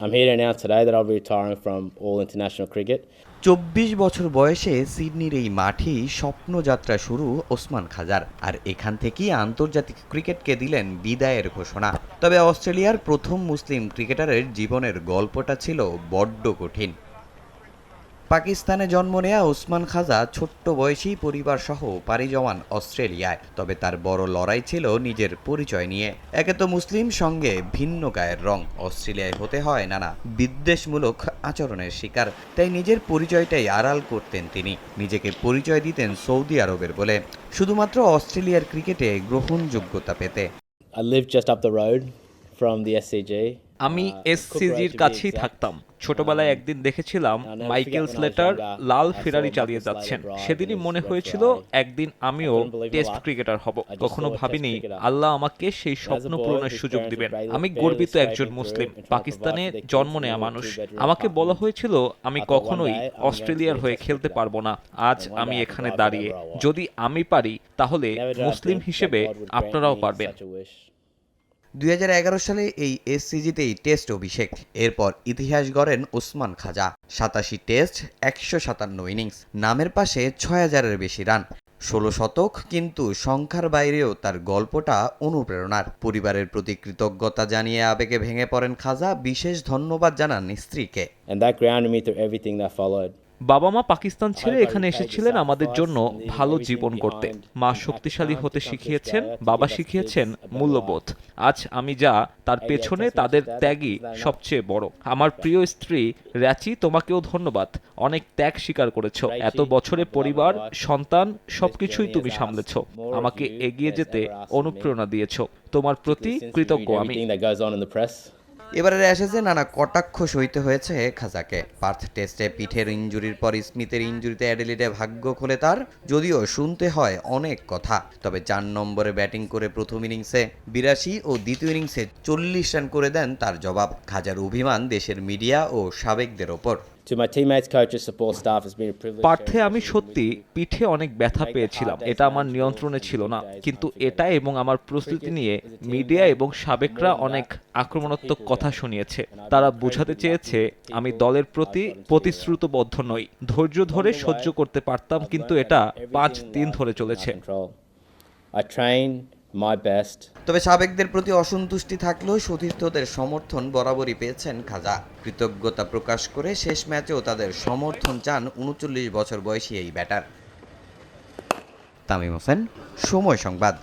I'm here to announce today that I'll be retiring from all international cricket. ২৪ বছর বয়সে সিডনির এই মাঠেই স্বপ্নযাত্রা শুরু ওসমান খাজার। আর এখান থেকেই আন্তর্জাতিক ক্রিকেটকে দিলেন বিদায়ের ঘোষণা। তবে অস্ট্রেলিয়ার প্রথম মুসলিম ক্রিকেটারের জীবনের গল্পটা ছিল বড্ড কঠিন। পাকিস্তানে জন্ম নেয়া ওসমান খাজা ছোট্ট বয়সেই পরিবারসহ পাড়ি জমান অস্ট্রেলিয়ায়। তবে তার বড় লড়াই ছিল নিজের পরিচয় নিয়ে। একে তো মুসলিম, সঙ্গে ভিন্ন গায়ের রং। অস্ট্রেলিয়ায় হতে হয় নানা বিদ্বেষমূলক আচরণের শিকার। তাই নিজের পরিচয়টাই আড়াল করতেন তিনি। নিজেকে পরিচয় দিতেন সৌদি আরবের বলে, শুধুমাত্র অস্ট্রেলিয়ার ক্রিকেটে গ্রহণযোগ্যতা পেতে। I live just up the road from the SCG. আমি এসসিজির কাছেই থাকতাম। ছোটবেলায় একদিন দেখেছিলাম মাইকেল স্লেটার লাল ফেরারি চালিয়ে যাচ্ছেন। সেদিনই মনে হয়েছিল একদিন আমিও টেস্ট ক্রিকেটার হব। কখনো ভাবিনি আল্লাহ আমাকে সেই স্বপ্ন পূরণের সুযোগ দিবেন। আমি গর্বিত একজন মুসলিম, পাকিস্তানে জন্ম নেয়া মানুষ। আমাকে বলা হয়েছিল আমি কখনোই অস্ট্রেলিয়ার হয়ে খেলতে পারবো না। আজ আমি এখানে দাঁড়িয়ে। যদি আমি পারি তাহলে মুসলিম হিসেবে আপনারাও পারবেন। ২০১১ সালে এই এসসিজিতেই টেস্ট অভিষেক। এরপর ইতিহাস গড়েন ওসমান খাজা। ৮৭ টেস্ট, ১৫৭ ইনিংস, নামের পাশে ৬,০০০-এর বেশি রান, ১৬ শতক। কিন্তু সংখ্যার বাইরেও তার গল্পটা অনুপ্রেরণার। পরিবারের প্রতি কৃতজ্ঞতা জানিয়ে আবেগে ভেঙে পড়েন খাজা। বিশেষ ধন্যবাদ জানান স্ত্রীকে। And that grounded me through everything that followed. বাবা মা পাকিস্তান ছেড়ে এখানে এসেছিলেন আমাদের জন্য ভালো জীবন গড়তে। মা শক্তিশালী হতে শিখিয়েছেন, বাবা শিখিয়েছেন মূল্যবোধ। আজ আমি যা, তার পেছনে তাদের ত্যাগই সবচেয়ে বড়। আমার প্রিয় স্ত্রী র্যাচি, তোমাকেও ধন্যবাদ। অনেক ত্যাগ স্বীকার করেছো। এত বছরে পরিবার, সন্তান সবকিছুই তুমি সামলেছো। আমাকে এগিয়ে যেতে অনুপ্রেরণা দিয়েছো। তোমার প্রতি কৃতজ্ঞ আমি। Everything that goes on in the press. এবারের অ্যাশেজে নানা কটাক্ষ সইতে হয়েছে খাজাকে। পার্থ টেস্টে পিঠের ইনজুরির পর স্মিথের ইনজুরিতে অ্যাডিলেডে ভাগ্য খোলে তার। যদিও শুনতে হয় অনেক কথা, তবে ৪ নম্বরে ব্যাটিং করে প্রথম ইনিংসে ৮২ ও দ্বিতীয় ইনিংসে ৪০ রান করে দেন তার জবাব। খাজার অভিমান দেশের মিডিয়া ও সাবেকদের ওপর। To my teammates, coaches, support staff, it's been a privilege. পার্থে আমি সত্যি পিঠে অনেক ব্যথা পেয়েছিলাম। এটা আমার নিয়ন্ত্রণে ছিল না। কিন্তু এটা এবং আমার প্রস্তুতি নিয়ে মিডিয়া এবং সাবেকরা অনেক আক্রমণাত্মক কথা শুনিয়েছে। তারা বোঝাতে চেয়েছে আমি দলের প্রতি প্রতিশ্রুতিবদ্ধ নই। ধৈর্য ধরে সহ্য করতে পারতাম, কিন্তু এটা ৫ দিন ধরে চলেছে। I train my best. তবে সাবেকদের প্রতি অসন্তুষ্টি থাকলেও সতীর্থদের সমর্থন বরাবরই পেয়েছেন খাজা। কৃতজ্ঞতা প্রকাশ করে শেষ ম্যাচেও তাদের সমর্থন চান ৩৯ বছর বয়সী এই ব্যাটার। তামিম হোসেন, সময় সংবাদ।